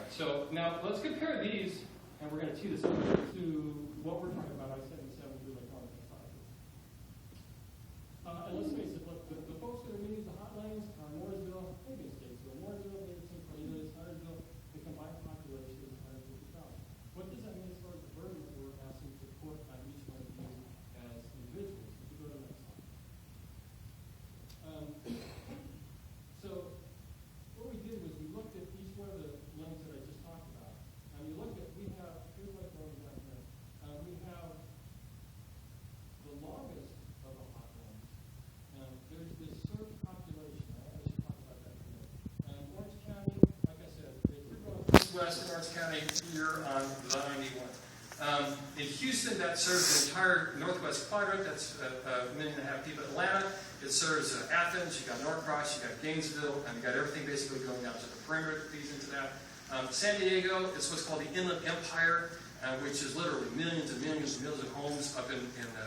right, so now let's compare these, and we're going to tee this up to what we're talking about, I-77 through electronic cycles. And let's face it, look, the folks that are using the hot lanes are Mooresville, maybe in Statesville, Mooresville, maybe St. Cletus, Iredell. The combined population is 150,000. What does that mean as far as the burden that we're asking to put on each one of you as individuals? If you go to the next slide. So what we did was we looked at each one of the lanes that I just talked about. And you look at, we have, here's my going down here. We have the longest of the hot lanes. There's this served population. I should talk about that for a minute. Orange County, like I said, if you're going east-west in Orange County, you're on the 91. In Houston, that serves the entire northwest quadrant. That's 1.5 million people. Atlanta, it serves Athens. You got Norcross, you got Gainesville, and you got everything basically going down to the perimeter that feeds into that. San Diego is what's called the Inland Empire, which is literally millions and millions and millions of homes up in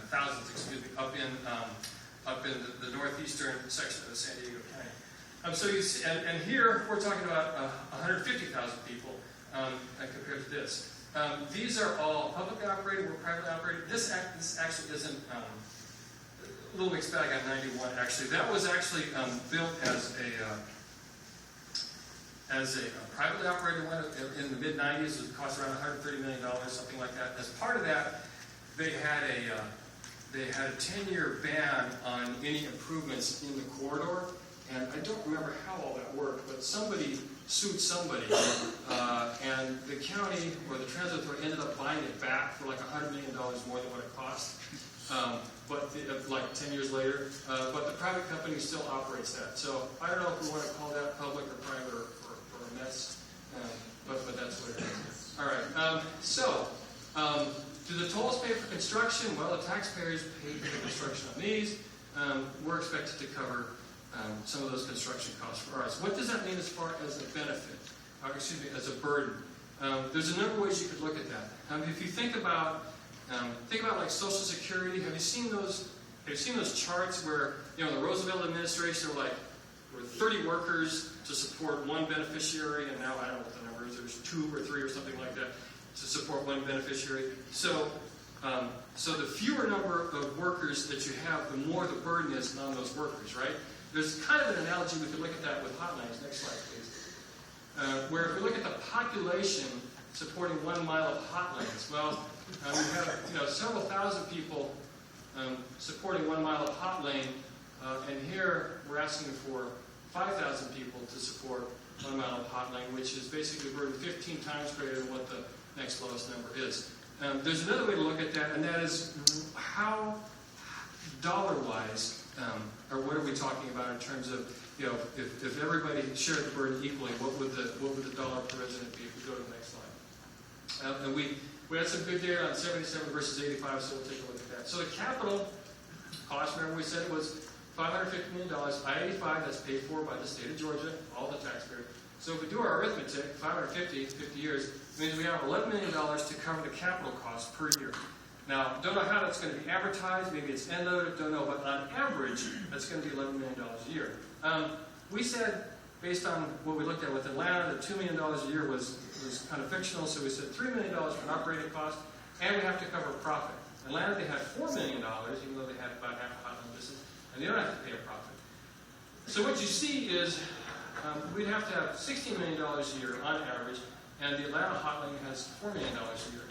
thousands, excuse me, up in the northeastern section of San Diego County. So you see, and here we're talking about 150,000 people compared to this. These are all publicly operated or privately operated. This actually isn't a little mixed bag on 91. Actually, that was actually built as a privately operated one in the mid 90s. It cost around $130 million, something like that. As part of that, they had a 10-year ban on any improvements in the corridor. And I don't remember how all that worked, but somebody sued somebody, and the county or the transit authority ended up buying it back for like $100 million more than what it cost, like 10 years later. But the private company still operates that. So I don't know if we want to call that public or private or a mess, but that's what it is. All right. Do the tolls pay for construction? Well, the taxpayers pay for the construction on these. We're expected to cover some of those construction costs for us. What does that mean as far as a benefit? As a burden? There's a number of ways you could look at that. If you think about like Social Security, have you seen those charts where the Roosevelt administration were 30 workers to support one beneficiary, and now I don't know what the number is. There's 2 or 3 or something like that to support one beneficiary. So the fewer number of workers that you have, the more the burden is on those workers, right? There's kind of an analogy, we could look at that with hot lanes. Next slide, please. Where if we look at the population supporting 1 mile of hot lanes, well, we have several thousand people supporting 1 mile of hot lane, and here we're asking for 5,000 people to support 1 mile of hot lane, which is basically burden 15 times greater than what the next lowest number is. There's another way to look at that, and that is how dollar-wise, or what are we talking about in terms of, if everybody shared the burden equally, what would the dollar per resident be? If we go to the next slide. And we had some good data on 77 versus 85, so we'll take a look at that. So the capital cost, remember we said it was $550 million. I-85, that's paid for by the state of Georgia, all the taxpayers. So if we do our arithmetic, 50 years, means we have $11 million to cover the capital cost per year. Now, don't know how that's going to be advertised. Maybe it's end-loaded, don't know. But on average, that's going to be $11 million a year. We said, based on what we looked at with Atlanta, that $2 million a year was kind of fictional. So we said $3 million for an operating cost, and we have to cover profit. Atlanta, they had $4 million, even though they had about half a hot line business, and they don't have to pay a profit. So what you see is we'd have to have $16 million a year on average, and the Atlanta hot lane has $4 million a year.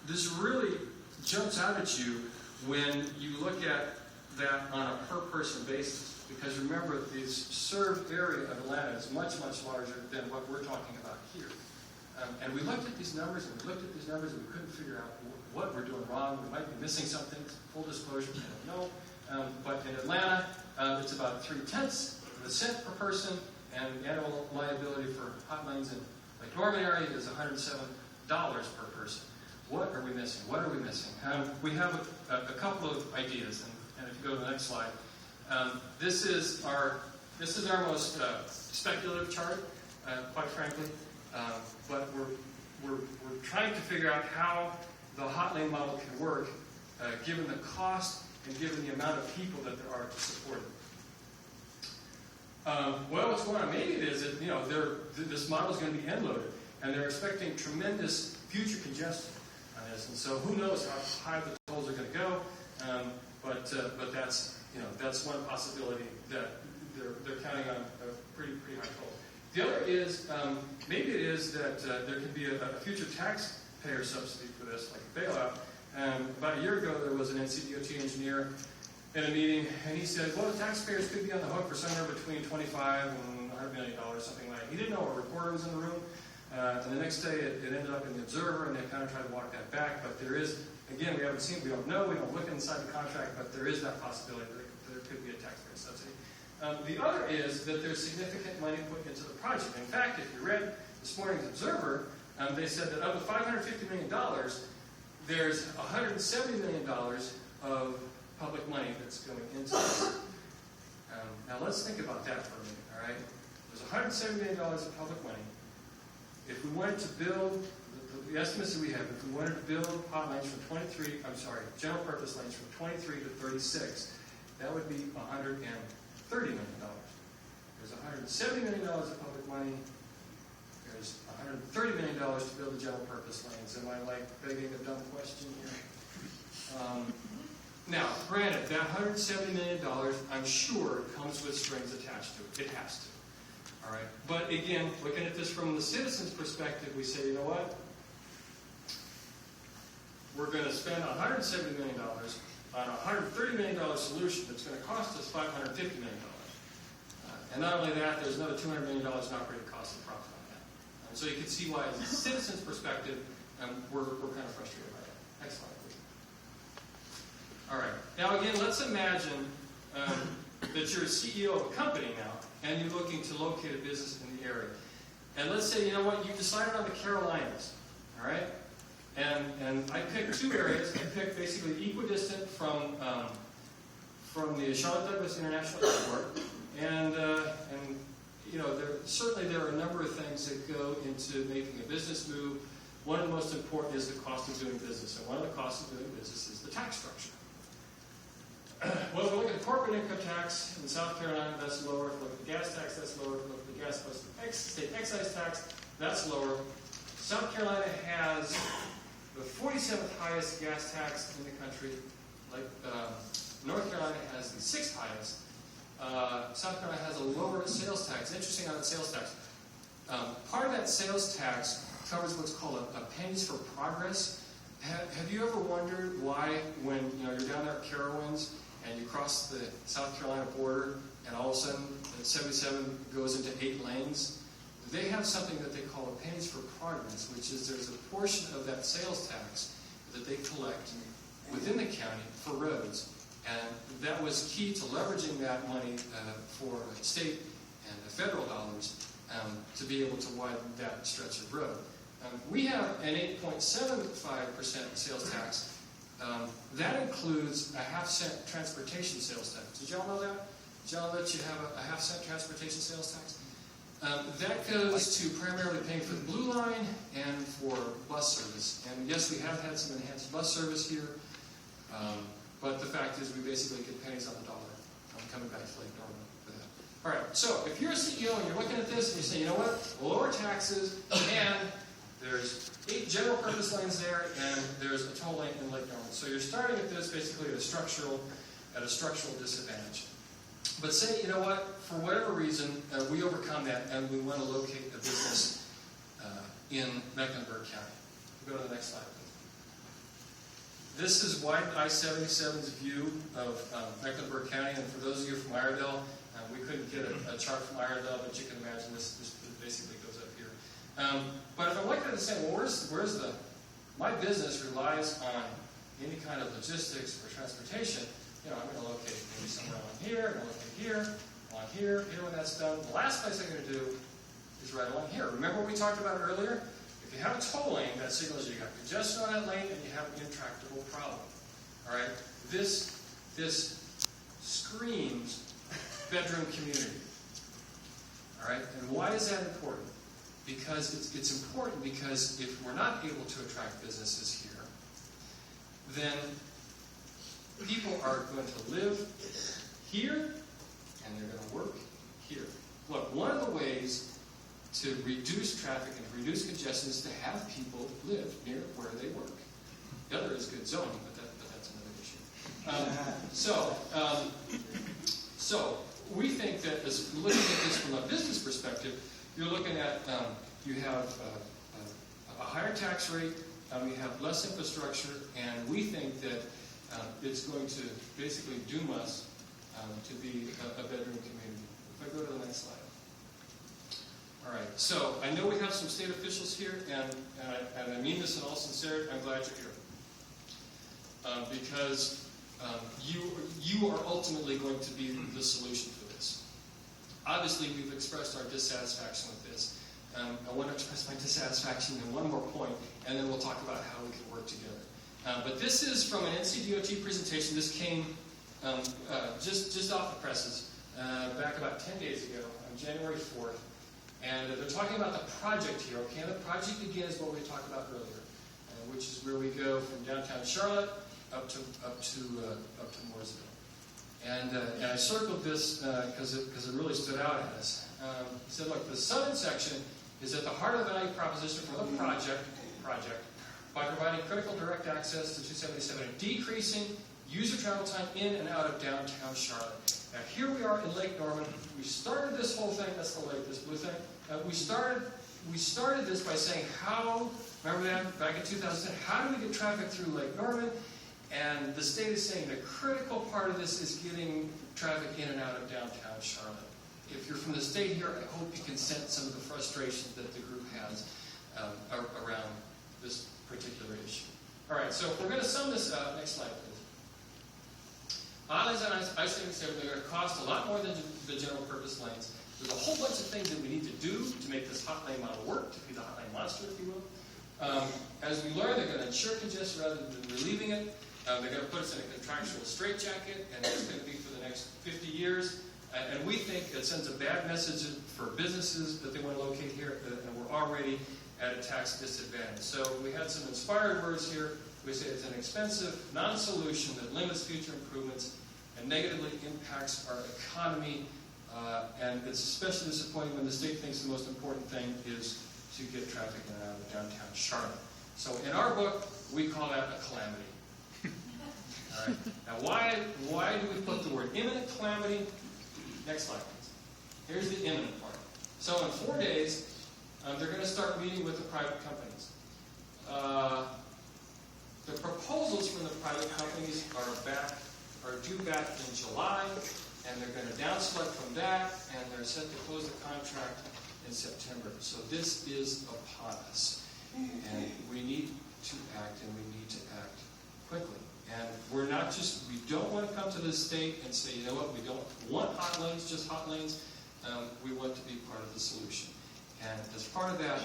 This really jumps out at you when you look at that on a per-person basis, because remember, the served area of Atlanta is much, much larger than what we're talking about here. And we looked at these numbers, and we couldn't figure out what we're doing wrong. We might be missing something. Full disclosure, I don't know. But in Atlanta, it's about 0.3% per person, and the annual liability for hot lanes in Lake Norman area is $107 per person. What are we missing? What are we missing? We have a couple of ideas, and if you go to the next slide, this is our most speculative chart, quite frankly. But we're trying to figure out how the hot lane model can work, given the cost and given the amount of people that there are to support it. Well, what's going on? Maybe it is that this model is going to be end loaded, and they're expecting tremendous future congestion on this. And so, who knows how high the tolls are going to go? But that's one possibility that they're counting on a pretty high toll. The other is maybe it is that there could be a future taxpayer subsidy for this, like a bailout. About a year ago, there was an NCDOT engineer in a meeting, and he said, well, the taxpayers could be on the hook for somewhere between $25 and $100 million, something like that. He didn't know a reporter was in the room. And the next day, it ended up in the Observer, and they kind of tried to walk that back. But there is, again, we don't know, we don't look inside the contract, but there is that possibility that there could be a taxpayer subsidy. The other is that there's significant money put into the project. In fact, if you read this morning's Observer, they said that of the $550 million, there's $170 million of public money that's going into this. Now let's think about that for a minute, all right? There's $170 million of public money. If we wanted to build, the estimates that we have, if we wanted to build pot lanes from general purpose lanes from 23 to 36, that would be $130 million. There's $170 million of public money. There's $130 million to build the general purpose lanes. Am I begging a dumb question here? Now, granted, that $170 million, I'm sure, comes with strings attached to it. It has to. All right. But again, looking at this from the citizen's perspective, we say, you know what? We're going to spend $170 million on a $130 million solution that's going to cost us $550 million. And not only that, there's another $200 million in operating costs and profit on that. And so you can see why, as a citizen's perspective, we're kind of frustrated by that. Next slide, please. All right. Now, again, let's imagine that you're a CEO of a company now, and you're looking to locate a business in the area. And let's say, you know what, you decided on the Carolinas, all right? And I picked two areas. I picked basically equidistant from the Charlotte Douglas International Airport, and there are a number of things that go into making a business move. One of the most important is the cost of doing business, and one of the costs of doing business is the tax structure. Well, if we look at corporate income tax in South Carolina, that's lower. If we look at the gas tax, that's lower. If we look at the gas plus the state excise tax, that's lower. South Carolina has the 47th highest gas tax in the country. North Carolina has the 6th highest. South Carolina has a lower sales tax. Interesting on that sales tax. Part of that sales tax covers what's called a pennies for progress. Have you ever wondered why, when you're down there at Carowinds and you cross the South Carolina border, and all of a sudden 77 goes into 8 lanes? They have something that they call a pennies for progress, which is there's a portion of that sales tax that they collect within the county for roads. And that was key to leveraging that money for state and federal dollars to be able to widen that stretch of road. We have an 8.75% sales tax. That includes a half-cent transportation sales tax. Did y'all know that? Did y'all know that you have a half-cent transportation sales tax? That goes to primarily paying for the Blue Line and for bus service. And yes, we have had some enhanced bus service here. But the fact is, we basically get pennies on the dollar. I'm coming back to Lake Norman for that. All right, so if you're a CEO and you're looking at this and you say, you know what, lower taxes, and there's 8 general purpose lanes there, and there's a toll lane in Lake Norman. So you're starting at this basically at a structural disadvantage. But say, you know what, for whatever reason, we overcome that and we want to locate a business in Mecklenburg County. Go to the next slide. This is widen I-77's view of Mecklenburg County, and for those of you from Iredell, we couldn't get a chart from Iredell, but you can imagine this basically goes up here. But if I'm looking at it and saying, well, where's my business relies on any kind of logistics or transportation, I'm going to locate maybe somewhere along here, I'm going to locate here, along here, when that's done. The last place I'm going to do is right along here. Remember what we talked about earlier? If you have a toll lane, that signals you got congestion on that lane and you have an intractable problem. All right? This screams bedroom community. All right? And why is that important? Because it's important because if we're not able to attract businesses here, then people are going to live here and they're going to work here. Look, one of the ways to reduce traffic and reduce congestion is to have people live near where they work. The other is good zoning, but that's another issue. So we think that as looking at this from a business perspective, you're looking at you have a higher tax rate, you have less infrastructure, and we think that it's going to basically doom us to be a bedroom community. If I go to the next slide. All right, so I know we have some state officials here, and I mean this in all sincerity. I'm glad you're here. Because you are ultimately going to be the solution for this. Obviously, we've expressed our dissatisfaction with this. I want to express my dissatisfaction in one more point, and then we'll talk about how we can work together. But this is from an NCDOT presentation. This came just off the presses back about 10 days ago, on January 4th. And they're talking about the project here. Okay, and the project again is what we talked about earlier, which is where we go from downtown Charlotte up to Mooresville. And I circled this because it really stood out at us. He said, look, the southern section is at the heart of the value proposition for the project by providing critical direct access to 277 and decreasing user travel time in and out of downtown Charlotte. Now here we are in Lake Norman. We started this whole thing, that's the lake, this blue thing. We started this by saying remember that, back in 2010, how do we get traffic through Lake Norman? And the state is saying the critical part of this is getting traffic in and out of downtown Charlotte. If you're from the state here, I hope you can sense some of the frustration that the group has around this particular issue. All right, so if we're going to sum this up, next slide, please. Islands and isolating said they're going to cost a lot more than the general purpose lanes. There's a whole bunch of things that we need to do to make this hot lane model work, to be the hot lane monster, if you will. As we learn, they're going to ensure congestion rather than relieving it. They're going to put us in a contractual straitjacket, and it's going to be for the next 50 years. And we think it sends a bad message for businesses that they want to locate here, and we're already at a tax disadvantage. So we had some inspired words here. We say it's an expensive non-solution that limits future improvements and negatively impacts our economy. And it's especially disappointing when the state thinks the most important thing is to get traffic in and out of downtown Charlotte. So in our book, we call that a calamity. All right. Now, why do we put the word imminent calamity? Next slide, please. Here's the imminent part. So in 4 days, they're going to start meeting with the private companies. The proposals from the private companies are due back in July, and they're going to down select from that, and they're set to close the contract in September. So this is upon us, and we need to act, and we need to act quickly. And we don't want to come to the state and say, you know what, we don't want hot lanes, just hot lanes. We want to be part of the solution. And as part of that,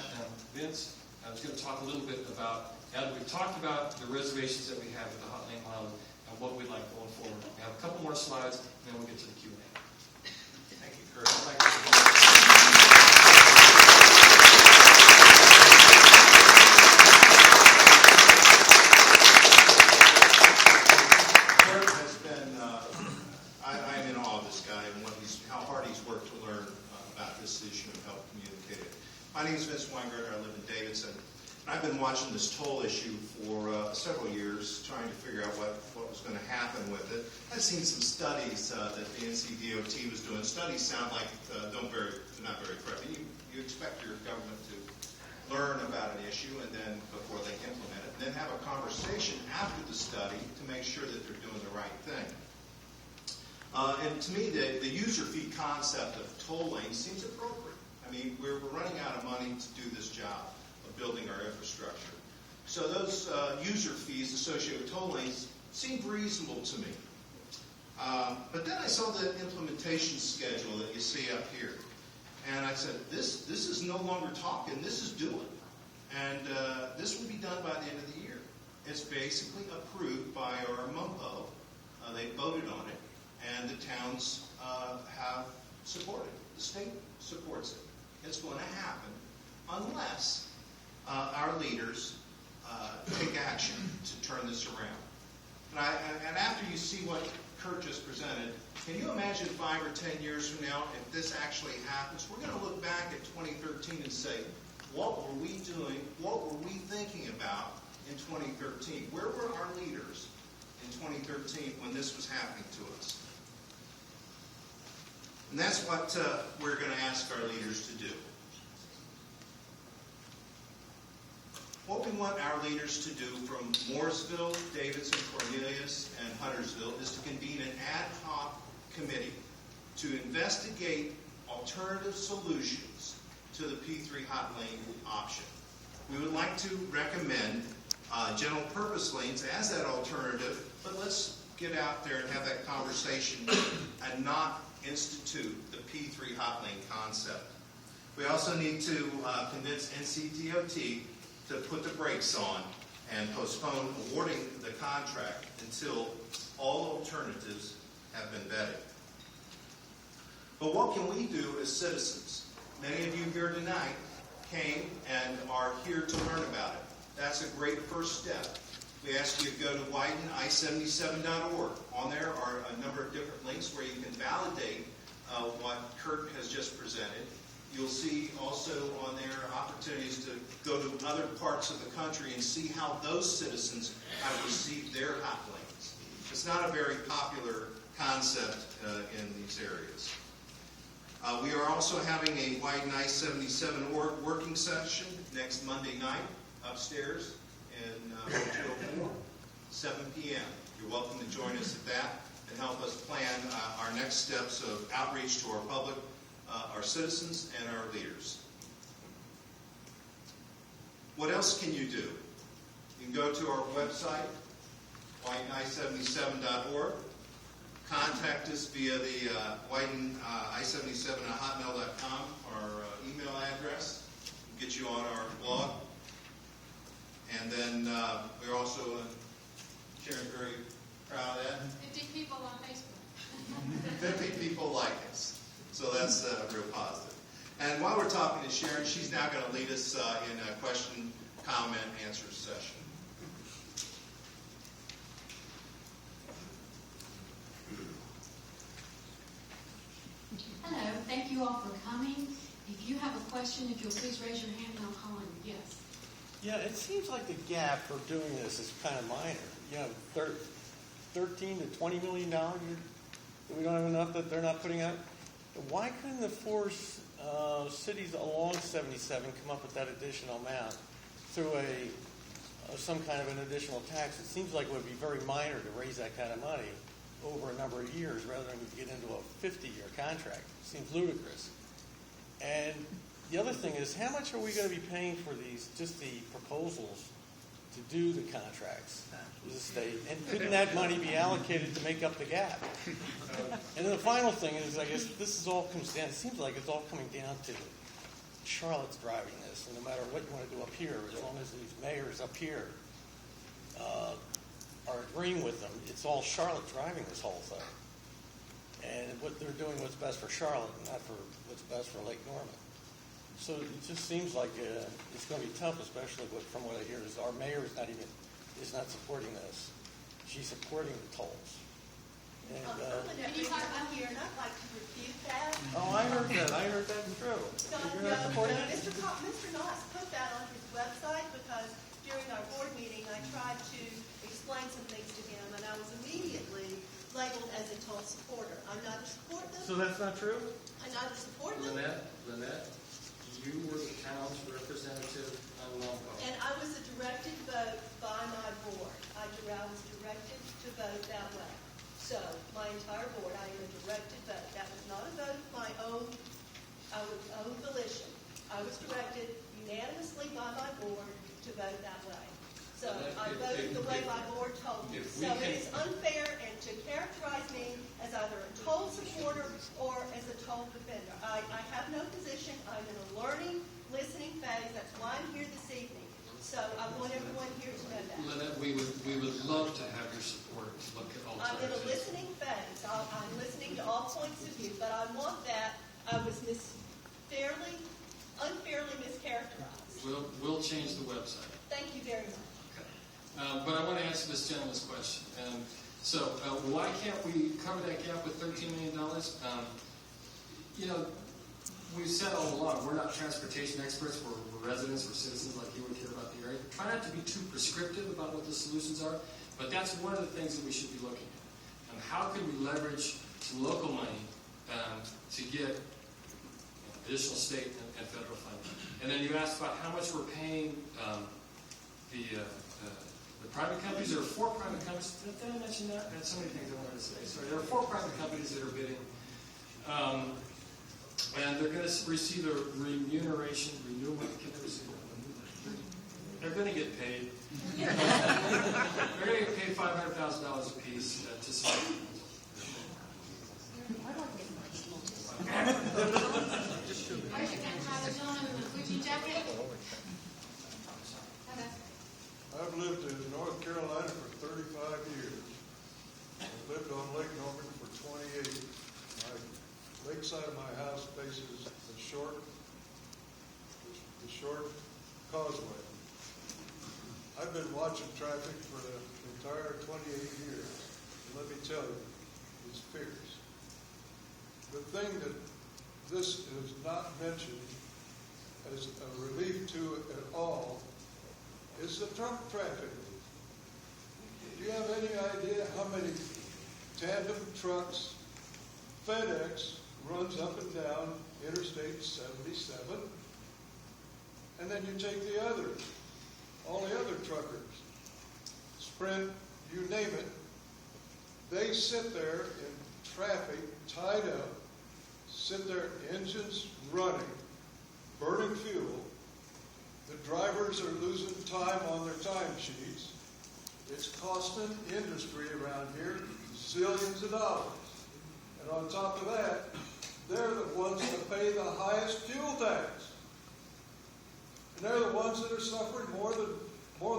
Vince, I was going to talk a little bit about, as we've talked about the reservations that we have with the hot lane model and what we'd like going forward. We have a couple more slides, and then we'll get to the Q&A. Thank you, Kurt. I'd like to My name is Vince Weingartner. I live in Davidson. I've been watching this toll issue for several years, trying to figure out what was going to happen with it. I've seen some studies that the NCDOT was doing. Studies sound like they're not very credible. You expect your government to learn about an issue and then before they implement it, and then have a conversation after the study to make sure that they're doing the right thing. And to me, the user fee concept of toll lanes seems appropriate. I mean, we're running out of money to do this job of building our infrastructure. So those user fees associated with toll lanes seemed reasonable to me. But then I saw the implementation schedule that you see up here. And I said, this is no longer talking, this is doing. And this will be done by the end of the year. It's basically approved by our MUMPO. They voted on it, and the towns have supported it. The state supports it. It's going to happen unless our leaders take action to turn this around. And after you see what Kurt just presented, can you imagine 5 or 10 years from now, if this actually happens, we're going to look back at 2013 and say, what were we doing? What were we thinking about in 2013? Where were our leaders in 2013 when this was happening to us? And that's what we're going to ask our leaders to do. What we want our leaders to do from Mooresville, Davidson, Cornelius, and Huntersville is to convene an ad hoc committee to investigate alternative solutions to the P3 hot lane option. We would like to recommend general purpose lanes as that alternative, but let's get out there and have that conversation and not institute the P3 hot lane concept. We also need to convince NCDOT to put the brakes on and postpone awarding the contract until all alternatives have been vetted. But what can we do as citizens? Many of you here tonight came and are here to learn about it. That's a great first step. We ask you to go to widen I77.org. On there are a number of different links where you can validate what Kurt has just presented. You'll see also on there opportunities to go to other parts of the country and see how those citizens have received their hot lanes. It's not a very popular concept in these areas. We are also having a widen I77 working session next Monday night upstairs in Hotel 4, 7 p.m. You're welcome to join us at that and help us plan our next steps of outreach to our public, our citizens, and our leaders. What else can you do? You can go to our website, widen-i77.org. Contact us via the widen-i77@hotmail.com, our email address. We'll get you on our blog. And then we're also, Sharon, very proud of that. 50 people on Facebook. 50 people like us. So that's real positive. And while we're talking to Sharon, she's now going to lead us in a question, comment, answer session. Hello, thank you all for coming. If you have a question, if you'll please raise your hand and I'll call on you. Yes. Yeah, it seems like the gap for doing this is kind of minor. You know, $13 to $20 million. We don't have enough that they're not putting out. Why couldn't the four cities along 77 come up with that additional amount through some kind of an additional tax? It seems like it would be very minor to raise that kind of money over a number of years rather than get into a 50-year contract. It seems ludicrous. And the other thing is, how much are we going to be paying for just the proposals to do the contracts with the state? And couldn't that money be allocated to make up the gap? And then the final thing is, I guess this is all comes down, it seems like it's all coming down to Charlotte's driving this. And no matter what you want to do up here, as long as these mayors up here are agreeing with them, it's all Charlotte driving this whole thing. And what they're doing what's best for Charlotte, and not for what's best for Lake Norman. So it just seems like it's going to be tough, especially from what I hear is our mayor is not supporting this. She's supporting the tolls. And, Can you talk about here, and I'd like to refute that. oh, I heard that. I heard that was true. You're not supporting it? Mr. Knox put that on his website because during our board meeting, I tried to explain some things to him, and I was immediately labeled as a toll supporter. I'm not a supporter. So that's not true? I'm not a supporter. Lynette, you were the town's representative on Longboat. And I was a directed vote by my board. I was directed to vote that way. So my entire board, I am a directed vote. That was not a vote of my own volition. I was directed unanimously by my board to vote that way. So I voted the way my board told me. So it is unfair and to characterize me as either a toll supporter or as a toll defender. I have no position. I'm in a learning, listening phase. That's why I'm here this evening. So I want everyone here to know that. Lynette, we would love to have your support to look at I'm in a alternatives. listening phase. I'm listening to all points of view, but I want that. I was unfairly mischaracterized. We'll change the website. Thank you very much. Okay. But I want to answer this gentleman's question. And So why can't we cover that gap with $13 million? We've said all along, we're not transportation experts, we're residents or citizens like you would care about the area. Try not to be too prescriptive about what the solutions are, but that's one of the things that we should be looking at. And how can we leverage some local money to get additional state and federal funding? And then you asked about how much we're paying the private companies. There are 4 private companies. Did I mention that? I had so many things I wanted to say. Sorry, there are 4 private companies that are bidding. And they're going to receive a remuneration, renewal. Can they receive that? They're going to get paid. They're going to get paid $500,000 a piece to support. Raise your hand, the gentleman in the blue jean jacket. I've lived in North Carolina for 35 years. I've lived on Lake Norman for 28. My lakeside of my house faces the short causeway. I've been watching traffic for the entire 28 years. And let me tell you, it's fierce. The thing that this is not mentioned as a relief to it at all is the truck traffic. Do you have any idea how many tandem trucks FedEx runs up and down Interstate 77? And then you take the others, all the other truckers, Sprint, you name it, they sit there in traffic, tied up, sit there, engines running, burning fuel. The drivers are losing time on their timesheets. It's costing industry around here zillions of dollars. And on top of that, they're the ones that pay the highest fuel tax. And they're the ones that are suffering more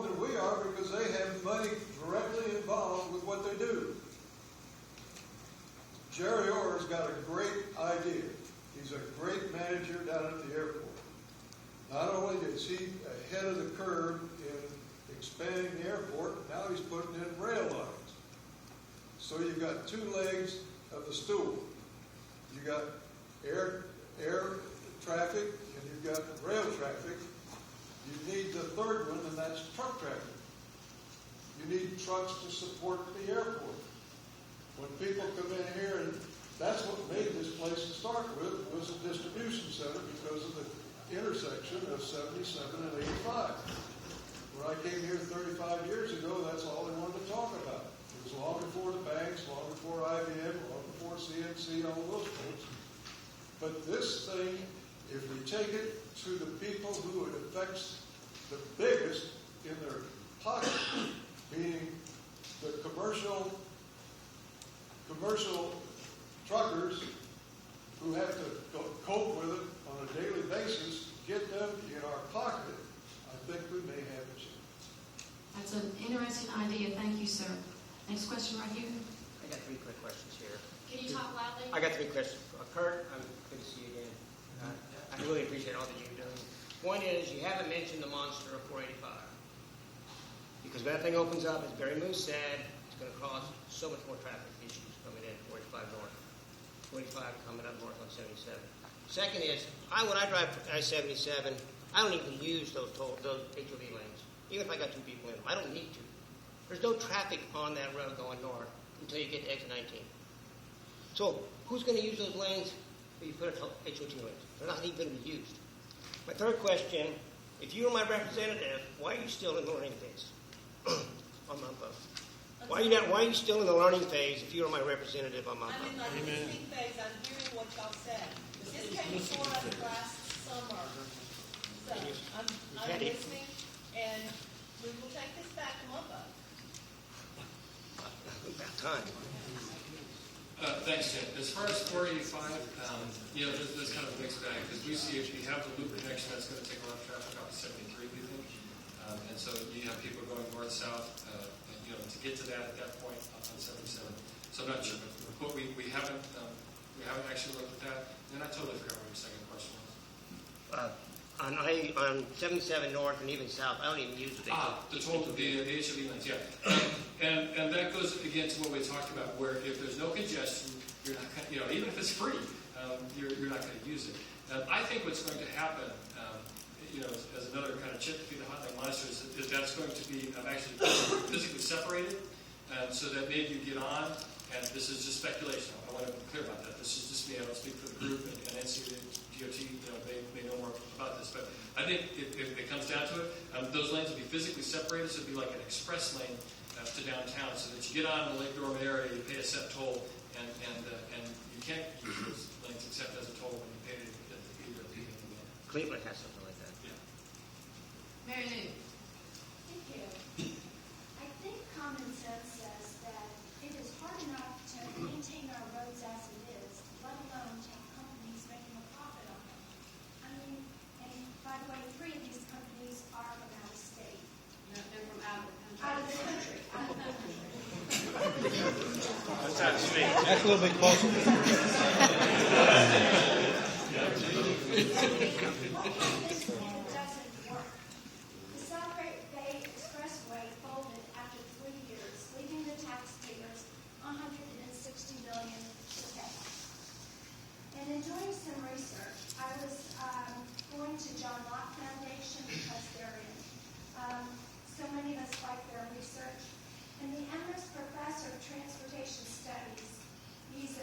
than we are because they have money directly involved with what they do. Jerry Orr's got a great idea. He's a great manager down at the airport. Not only is he ahead of the curve in expanding the airport, now he's putting in rail lines. So you've got 2 legs of the stool. You've got air traffic and you've got rail traffic. You need the third one, and that's truck traffic. You need trucks to support the airport. When people come in here, and that's what made this place to start with, was a distribution center because of the intersection of 77 and 85. When I came here 35 years ago, that's all they wanted to talk about. It was long before the banks, long before IBM, long before CNC, all those folks. But this thing, if we take it to the people who it affects the biggest in their pocket, meaning the commercial truckers who have to cope with it on a daily basis, get them in our pocket, I think we may have a chance. That's an interesting idea. Thank you, sir. Next question right here. I got 3 quick questions here. Can you talk loudly? I got 3 questions. Kurt, I'm good to see you again. I really appreciate all that you're doing. One is, you haven't mentioned the monster of 485. Because when that thing opens up, as Barry Moose said, it's going to cause so much more traffic issues coming in 485 north. 45 coming up north on 77. Second is, when I drive I-77, I don't even use those HOV lanes. Even if I got 2 people in them, I don't need to. There's no traffic on that road going north until you get to exit 19. So who's going to use those lanes if you put HOT lanes? They're not even going to be used. My third question, if you were my representative, why are you still in the learning phase? On Mount Post. Why are you still in the learning phase if you were my representative on Mount I'm in Post? my listening phase. I'm hearing what y'all said. This came before us last summer. So I'm listening, and we will take this back to Mumbo. About time. Thanks, Tim. As far as 485, there's kind of a mixed bag because we see if you have the loop connection, that's going to take a lot of traffic off 73, we think. And so you have people going north-south, to get to that at that point on 77. So I'm not sure, but we haven't actually looked at that. And I totally forgot what your second question was. On 77 North and even South, I don't even use it. The toll, the HOV lanes, yeah. And that goes again to what we talked about, where if there's no congestion, you're not gonna, even if it's free, you're not going to use it. I think what's going to happen, as another kind of chip through the hotline monster, is that's going to be actually physically separated, so that maybe you get on, and this is just speculation. I want to be clear about that. This is just me. I don't speak for the group, and NCDOT, may know more about this. But I think if it comes down to it, those lanes will be physically separated, so it'll be like an express lane to downtown, so that you get on the Lake Norman area, you pay a set toll, and you can't use those lanes except as a toll when you pay it at either beginning of the month. Cleveland has something like that. Yeah. Mary Lou? Thank you. I think common sense says that it is hard enough to maintain our roads as it is, let alone to have companies making a profit on them. I mean, and by the way, 3 of these companies are from out of state. No, they're from out of the country. Out of the country. Out of the country. That's a little bit closer. One this thing doesn't work. The Celebrate Bay Expressway folded after 3 years, leaving the taxpayers $160 million to pay. And in doing some research, I was going to John Locke Foundation because they're in. So many of us like their research. And the Empress Professor of Transportation Studies, he's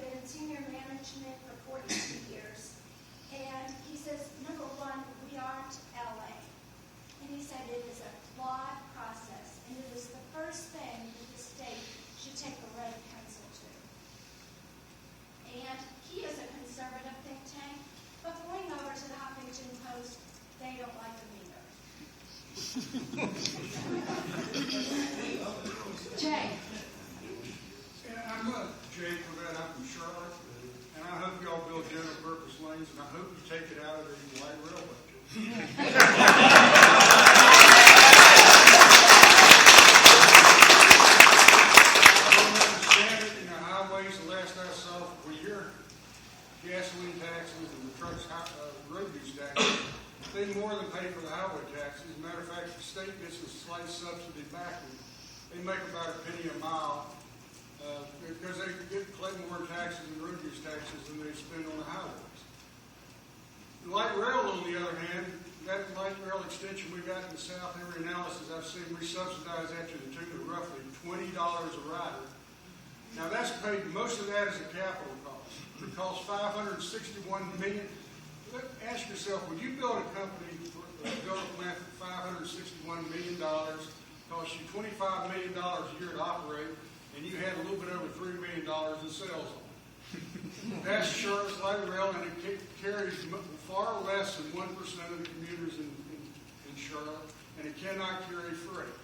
been in senior management for 42 years. And he says, number one, we aren't LA. And he said it is a flawed process, and it is the first thing that the state should take a red pencil to. And he is a conservative think tank, but going over to the Huffington Post, they don't like him either. Jay? Yeah, I'm Jay Corbett. I'm from Charlotte, and I hope y'all build general purpose lanes, and I hope you take it out of the light rail budget. I don't understand it. Highways, the last I saw, for your gasoline taxes and the trucks' road use taxes, they more than pay for the highway taxes. As a matter of fact, the state gets a slight subsidy back. They make about a penny a mile because they collect more taxes and road use taxes than they spend on the highways. The light rail, on the other hand, that light rail extension we got in the south, every analysis I've seen, we subsidize that to the tune of roughly $20 a rider. Now that's paid, most of that is a capital cost. It costs $561 million. Ask yourself, would you build a company, build a plant for $561 million, cost you $25 million a year to operate, and you had a little bit over $3 million in sales on it? That's Charlotte's light rail, and it carries far less than 1% of the commuters in Charlotte, and it cannot carry freight.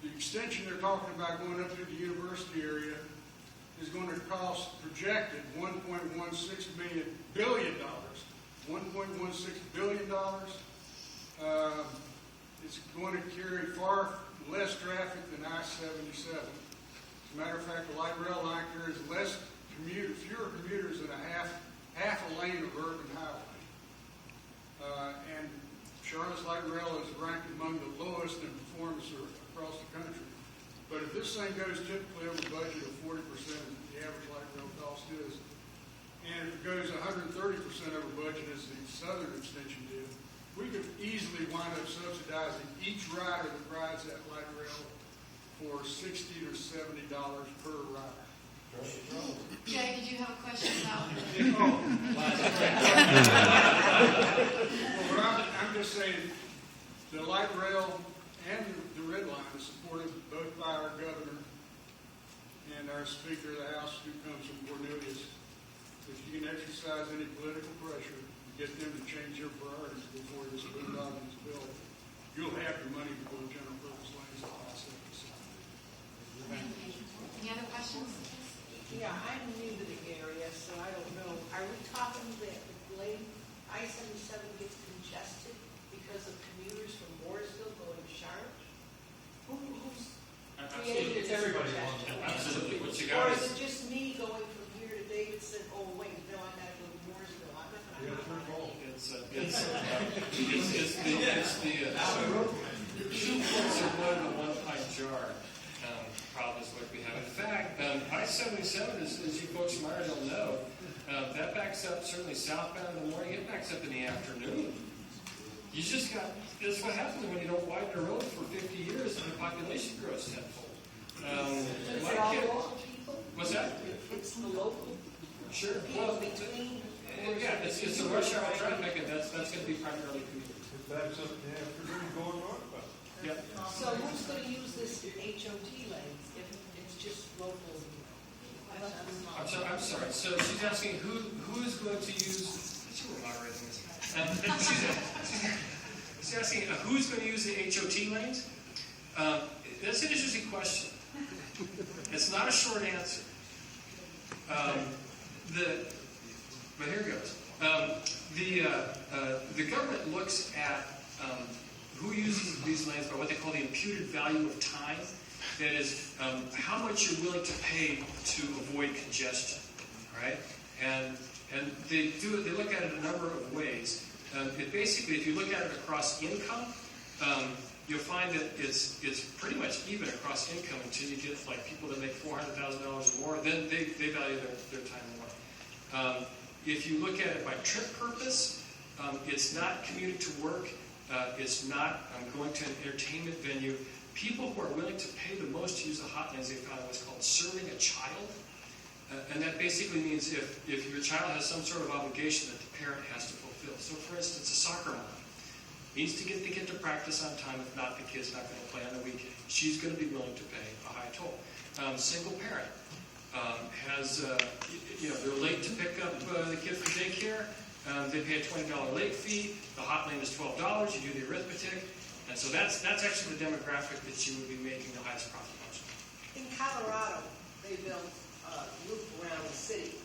The extension they're talking about going up to the university area is going to cost projected $1.16 billion. $1.16 billion. It's going to carry far less traffic than I-77. As a matter of fact, the light rail line carries fewer commuters than half a lane of urban highway. And Charlotte's light rail is ranked among the lowest in performance across the country. But if this thing goes typically over budget of 40%, the average light rail cost is, and if it goes 130% over budget as the southern extension did, we could easily wind up subsidizing each rider that rides that light rail for $60 or $70 per rider. Jay, did you have a question about Well, I'm just saying the light rail and the red line is supported both by our governor and our Speaker of the House, who comes from Cornelius. If you can exercise any political pressure to get them to change their priorities before this boondoggle is built, you'll have the money to build general purpose lanes on I-77. any other questions? Yeah, I'm new to the area, so I don't know. Are we talking that the lane I-77 gets congested because of commuters from Mooresville going to Charlotte? Who's created this congestion? Absolutely. What you Or got is is it just me going from here to Davidson? Oh, wait, no, I gotta go to Mooresville. I'm not gonna. it's Two quarts of wood in a 1-pint jar problem is what we have. In fact, I-77, as you folks from Iredell know, that backs up certainly southbound in the morning. It backs up in the afternoon. You just got, that's what happens when you don't widen a road for 50 years and the population grows tenfold. It's all local people? What's that? It's the local Sure. people Well, between. yeah, it's a rush hour traffic, and that's going to be primarily commuters. If that's up in the afternoon going northbound. Yep. So who's going to use this HOT lane if it's just local? I'm sorry. So she's asking who is going to use. She were moderating this. She's asking who's going to use the HOT lanes. That's an interesting question. It's not a short answer. But here goes. The government looks at who uses these lanes by what they call the imputed value of time. That is, how much you're willing to pay to avoid congestion, right? And they look at it a number of ways. It basically, if you look at it across income, you'll find that it's pretty much even across income until you get like people that make $400,000 or more. Then they value their time more. If you look at it by trip purpose, it's not commuting to work. It's not going to an entertainment venue. People who are willing to pay the most to use the hot lanes, they found what's called serving a child. And that basically means if your child has some sort of obligation that the parent has to fulfill. So for instance, a soccer mom needs to get the kid to practice on time. If not, the kid's not going to play on the weekend. She's going to be willing to pay a high toll. Single parent has, they're late to pick up the kid from daycare. They pay a $20 late fee. The hot lane is $12. You do the arithmetic. And so that's actually the demographic that you would be making the highest profit margin. In Colorado, they built a loop around the city.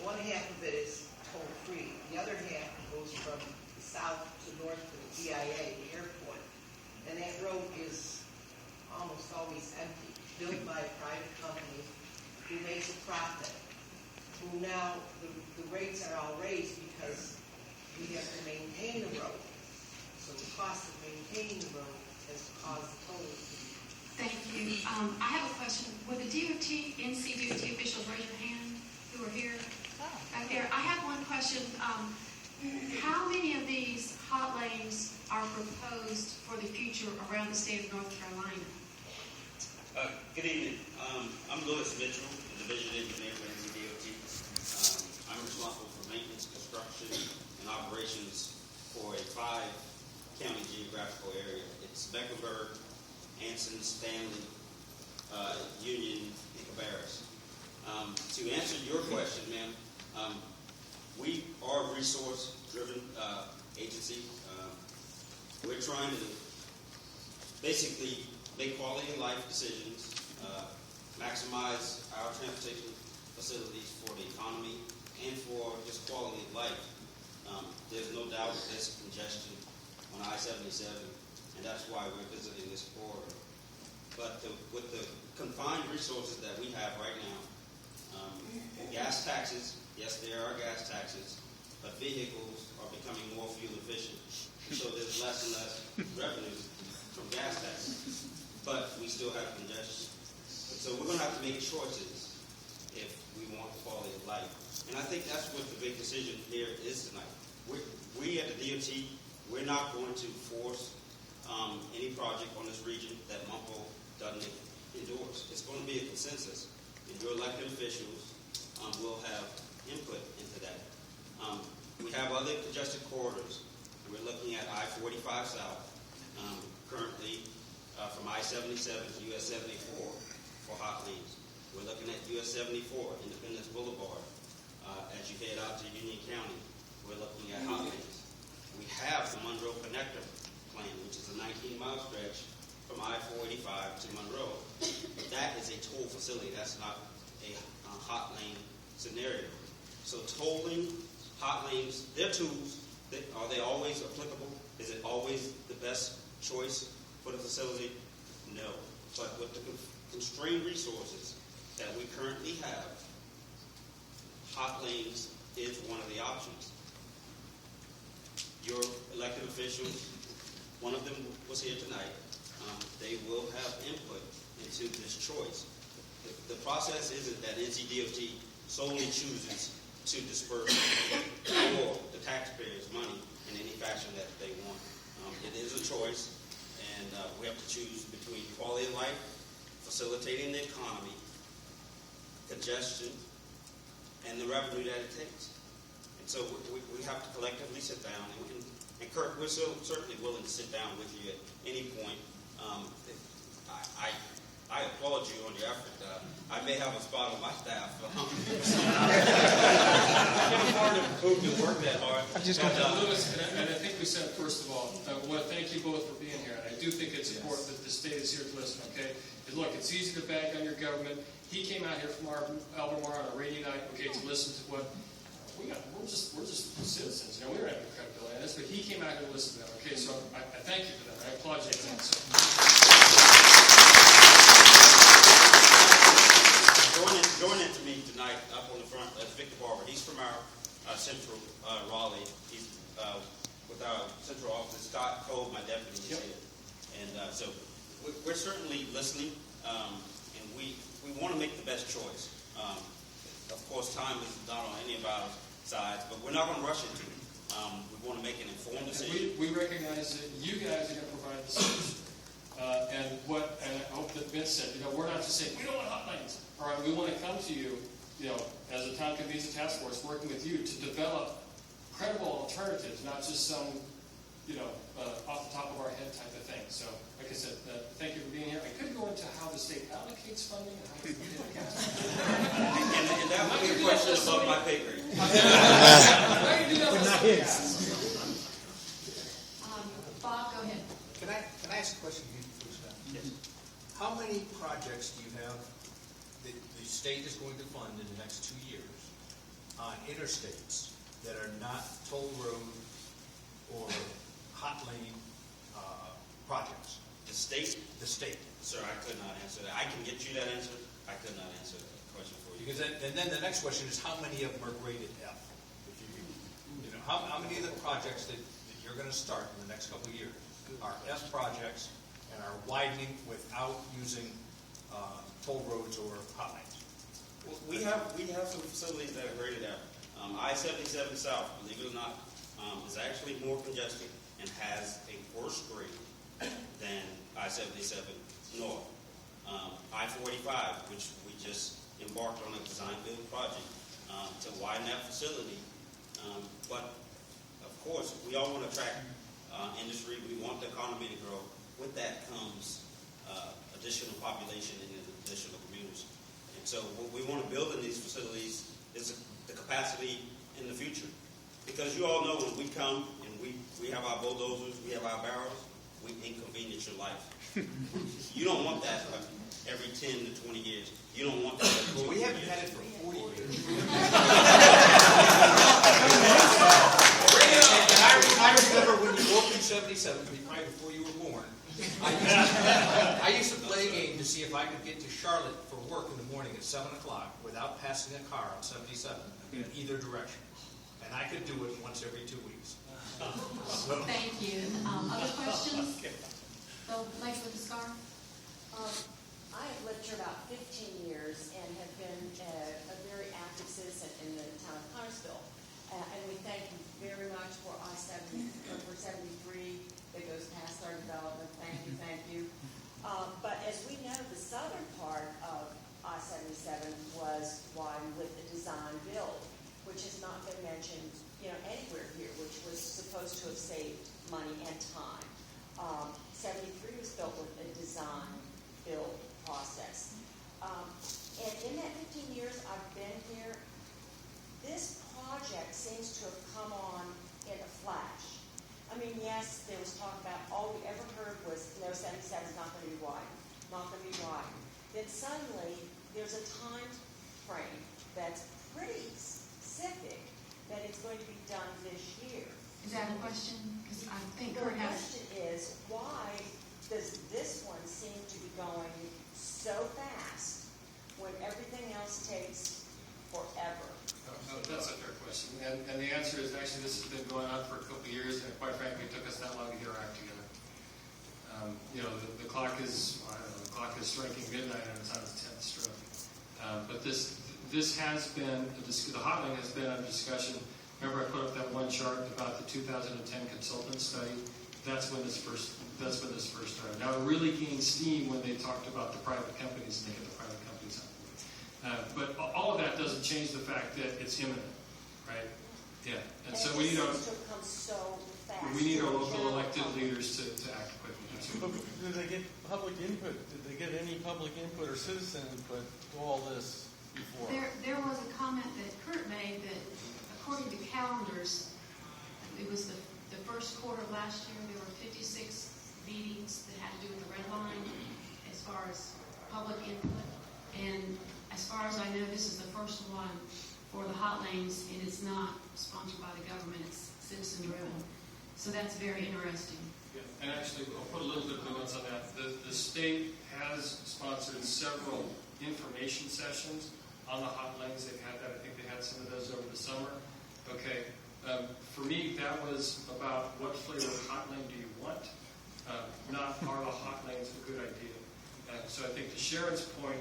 One half of it is toll-free. The other half goes from the south to north to the DIA, the airport. And that road is almost always empty, built by a private company who makes a profit. Who now, the rates are all raised because we have to maintain the road. So the cost of maintaining the road has caused the toll to be. Thank you. I have a question. Will the NCDOT officials raise your hand who are here back there? I have one question. How many of these hot lanes are proposed for the future around the state of North Carolina? Good evening. I'm Louis Mitchell, the division engineer for NCDOT. I'm responsible for maintenance, construction, and operations for a 5-county geographical area. It's Mecklenburg, Anson, Stanley, Union, and Cabarrus. To answer your question, ma'am, we are a resource-driven agency. We're trying to basically make quality of life decisions, maximize our transportation facilities for the economy and for just quality of life. There's no doubt there's congestion on I-77, and that's why we're visiting this corridor. But with the confined resources that we have right now, gas taxes, yes, there are gas taxes, but vehicles are becoming more fuel efficient. So there's less and less revenues from gas taxes, but we still have congestion. And so we're going to have to make choices if we want the quality of life. And I think that's what the big decision here is tonight. We at the DOT, we're not going to force any project on this region that MUMPO doesn't endorse. It's going to be a consensus, and your elected officials will have input into that. We have other congested corridors. We're looking at I-45 South, currently from I-77 to US 74 for hot lanes. We're looking at US 74, Independence Boulevard, as you head out to Union County. We're looking at hot lanes. We have the Monroe Connector Plan, which is a 19-mile stretch from I-485 to Monroe. But that is a toll facility. That's not a hot lane scenario. So tolling, hot lanes, they're tools. Are they always applicable? Is it always the best choice for the facility? No. But with the constrained resources that we currently have, hot lanes is one of the options. your elected officials, one of them was here tonight, they will have input into this choice. The process isn't that NCDOT solely chooses to disperse for the taxpayers' money in any fashion that they want. It is a choice, and we have to choose between quality of life, facilitating the economy, congestion, and the revenue that it takes. And so we have to collectively sit down, and Kirk, we're certainly willing to sit down with you at any point. I applaud you on your effort. I may have a spot on my staff. It's hard to work that hard. Louis, and I think we said, first of all, I want to thank you both for being here. And I do think it's important that the state is here to listen, okay? And look, it's easy to bag on your government. He came out here from Albemarle on a rainy night, okay, to listen to what we're just citizens. You know, we don't have any credibility on this, but he came out here to listen to them, okay? So I thank you for that. I applaud you for that. So. Joining to me tonight up on the front is Victor Barber. He's from our central Raleigh. He's with our central office. Scott Cole, my deputy, is here. And so we're certainly listening, and we want to make the best choice. Of course, time is not on any of our sides, but we're not going to rush into it. We want to make an informed decision. We recognize that you guys are going to provide the solution. And I hope that Vince said, you know, we're not just saying, we don't want hot lanes. All right, we want to come to you, you know, as a town convenes task force, working with you to develop credible alternatives, not just some, you know, off the top of our head type of thing. So, like I said, thank you for being here. I could go into how the state allocates funding and how it's and that would be a question above my pay grade. Bob, go ahead. Can I ask a question of you first? Yes. How many projects do you have that the state is going to fund in the next 2 years on interstates that are not toll road or hot lane projects? The state? The state. Sir, I could not answer that. I can get you that answer. I could not answer that question for you. Because and then the next question is how many of them are graded F? If you know, how many of the projects that you're going to start in the next couple of years are F projects and are widening without using toll roads or hot lanes? Well, we have some facilities that are graded out. I-77 South, believe it or not, is actually more congested and has a worse grade than I-77 North. I-485, which we just embarked on a design-build project to widen that facility. But, of course, we all want to attract industry. We want the economy to grow. With that comes additional population and additional commuters. And so what we want to build in these facilities is the capacity in the future. Because you all know when we come and we have our bulldozers, we have our barrels, we inconvenience your life. You don't want that every 10 to 20 years. You don't want that every 2 years. Well, we haven't had it for 40 years. I remember when you opened 77, right before you were born. I used to play a game to see if I could get to Charlotte for work in the morning at 7 o'clock without passing a car on 77 in either direction. And I could do it once every 2 weeks. Thank you. Other questions? The lady with the scarf? I have lived here about 15 years and have been a very active citizen in the town of Connersville. And we thank you very much for I-70, for 73 that goes past our development. Thank you. But as we know, the southern part of I-77 was widened with the design build, which has not been mentioned, you know, anywhere here, which was supposed to have saved money and time. 73 was built with a design build process. And in that 15 years I've been here, this project seems to have come on in a flash. I mean, yes, there was talk about, all we ever heard was, no, 77 is not going to be widened, Then suddenly, there's a time frame that's pretty specific that it's going to be done this year. Is that a question? Because I think The question is, why does this one seem to be going so fast when everything else takes forever? That's a fair question. And the answer is actually this has been going on for a couple of years, and quite frankly, it took us that long to get our act together. The clock is, I don't know, the clock is striking midnight and it's on its 10th stroke. But this has been, the hotline has been under discussion. Remember I put up that one chart about the 2010 consultant study? That's when this first started. Now it really gained steam when they talked about the private companies and they get the private companies out. But all of that doesn't change the fact that it's imminent, right? Yeah. And so we need our local elected leaders to act quickly. But did they get public input? Did they get any public input or citizen input to all this before? There was a comment that Kurt made that according to calendars, it was the first quarter of last year, there were 56 meetings that had to do with the red line as far as public input. And as far as I know, this is the first one for the hot lanes, and it's not sponsored by the government, it's citizen driven. So that's very interesting. Yeah. And actually, I'll put a little bit of nuance on that. The state has sponsored several information sessions on the hot lanes. They've had that. I think they had some of those over the summer. Okay. For me, that was about what flavor of hot lane do you want, not are the hot lanes a good idea. So I think to Sharon's point,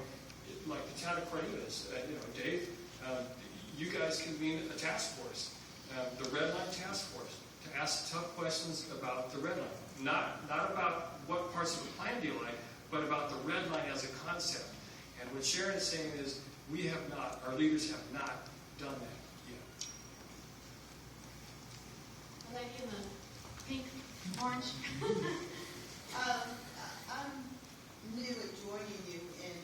like the town of Cornelius, Dave, you guys convene a task force, the red line task force, to ask tough questions about the red line. Not about what parts of the plan do you like, but about the red line as a concept. And what Sharon is saying is our leaders have not done that yet. The lady in the pink, orange. I'm new at joining you in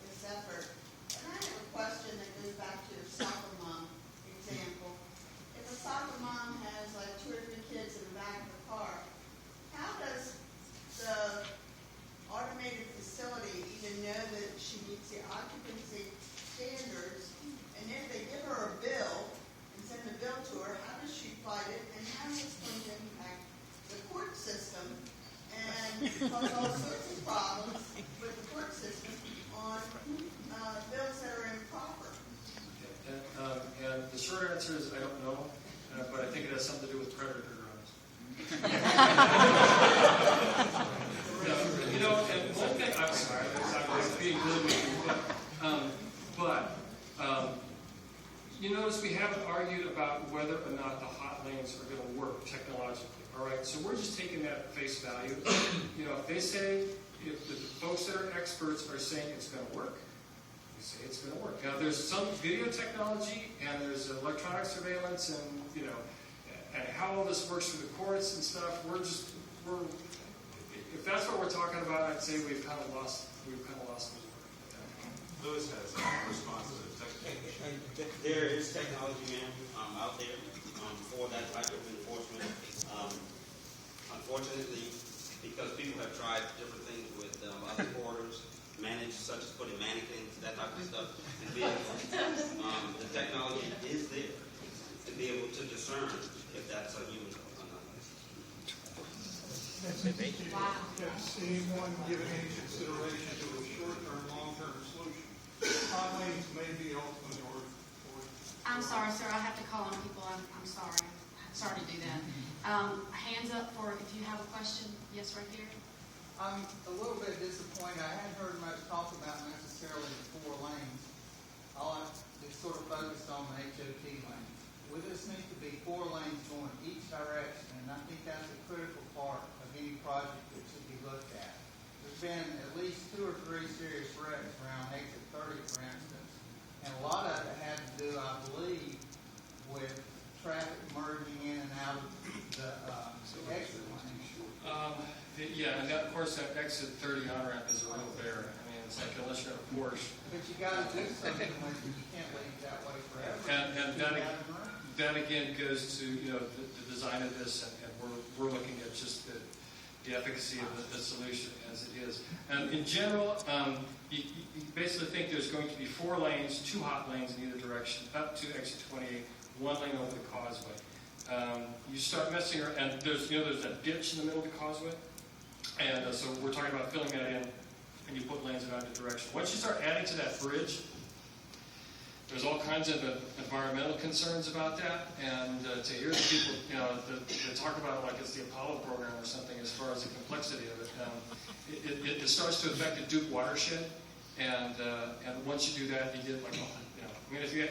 this effort. And I have a question that goes back to the soccer mom example. If a soccer mom has like 2 or 3 kids in the back of the car, how does the automated facility even know that she meets the occupancy standards? And if they give her a bill and send the bill to her, how does she fight it? And how is this going to impact the court system and cause all sorts of problems with the court system on bills that are improper? And the short answer is I don't know, but I think it has something to do with predator drones. And one thing, I'm sorry, I was being really with you, but you notice we haven't argued about whether or not the hot lanes are going to work technologically. All right, so we're just taking that at face value. If they say, if the folks that are experts are saying it's going to work, we say it's going to work. Now, there's some video technology and there's electronic surveillance and and how all this works through the courts and stuff. If that's what we're talking about, I'd say we've kind of lost the war. Lewis has a response to the technology. There is technology, out there for that type of enforcement. Unfortunately, because people have tried different things with other corridors, such as putting mannequins, that type of stuff, in vehicles, the technology is there to be able to discern if that's a human or not. Has anyone given any consideration to a short-term, long-term solution? Hot lanes may be ultimate or I'm sorry, sir. I have to call on people. I'm sorry. Sorry to do that. Hands up for if you have a question. Yes, right here. I'm a little bit disappointed. I hadn't heard much talk about necessarily the 4 lanes. It's sort of focused on the HOT lanes. Well, this needs to be 4 lanes going each direction, and I think that's a critical part of any project that should be looked at. There's been at least 2 or 3 serious wrecks around exit 30, for instance, and a lot of it had to do, I believe, with traffic merging in and out of the exit lane. Yeah, and of course that exit 30 on-ramp is a real bear. I mean, it's like unless you're in a Porsche. But you got to do something when you can't leave that way forever. And that again goes to the design of this, and we're looking at just the efficacy of the solution as it is. And in general, you basically think there's going to be 4 lanes, 2 hot lanes in either direction, up to exit 28, 1 lane over the causeway. You start messing around, and there's a ditch in the middle of the causeway, and so we're talking about filling that in, and you put lanes in either direction. Once you start adding to that bridge, There's all kinds of environmental concerns about that, and to hear the people, that talk about like it's the Apollo program or something as far as the complexity of it, it starts to affect the Duke watershed, and once you do that, you get like, I mean, if you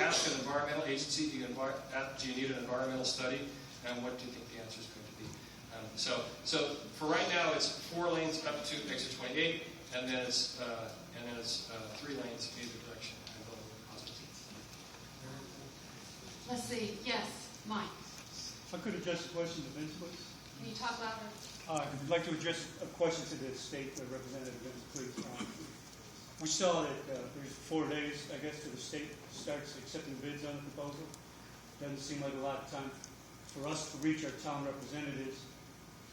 ask an environmental agency, do you need an environmental study, and what do you think the answer is going to be? So for right now, it's 4 lanes up to exit 28, and then it's 3 lanes in either direction. Let's see, yes, Mike. If I could address a question to Vince, please. Can you talk louder? I'd like to address a question to the state representative, Vince, please. We saw that there's 4 days, I guess, till the state starts accepting bids on the proposal. Doesn't seem like a lot of time for us to reach our town representatives.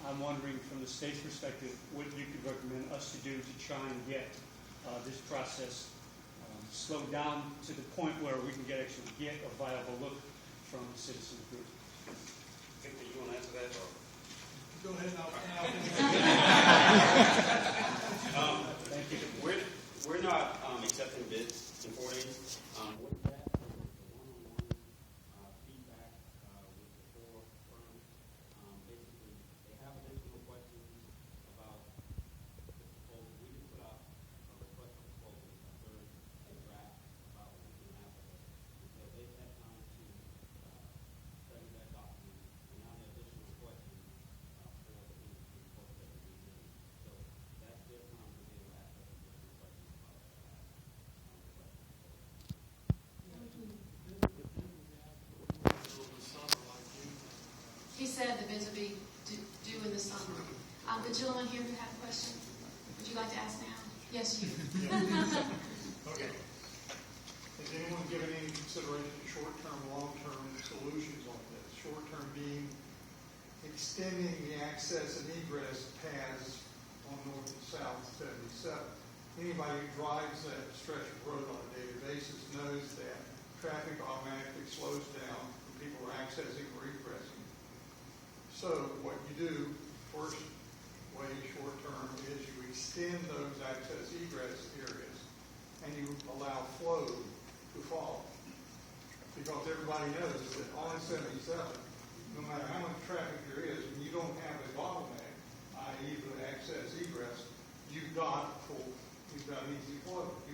I'm wondering, from the state's perspective, what you could recommend us to do to try and get this process slowed down to the point where we can actually get a viable look from the citizen group. Victor, you want to answer that? Or? Go ahead now. Thank you. We're not accepting bids in 4 days. With that, one-on-one feedback with the 4 firms. Basically, they have additional questions about the proposal. We can put out a request for proposal, a third draft about what we can have of it. So they've had time to study that document, and now the additional questions for the industry folks that we need. So that's their time to be able to ask us additional questions about that. He said the bids will be due in the summer. The gentleman here who had a question, would you like to ask now? Yes, you. Okay. Has anyone given any consideration to short-term, long-term solutions on this? Short-term being extending the access and egress paths on north and south 77. Anybody who drives that stretch of road on a daily basis knows that traffic automatically slows down when people are accessing or egressing. So what you do, first way short-term, is you extend those access egress areas and you allow flow to follow. Because everybody knows that on 77, no matter how much traffic there is, when you don't have a bottleneck, i.e. the access egress, you've got easy flow. You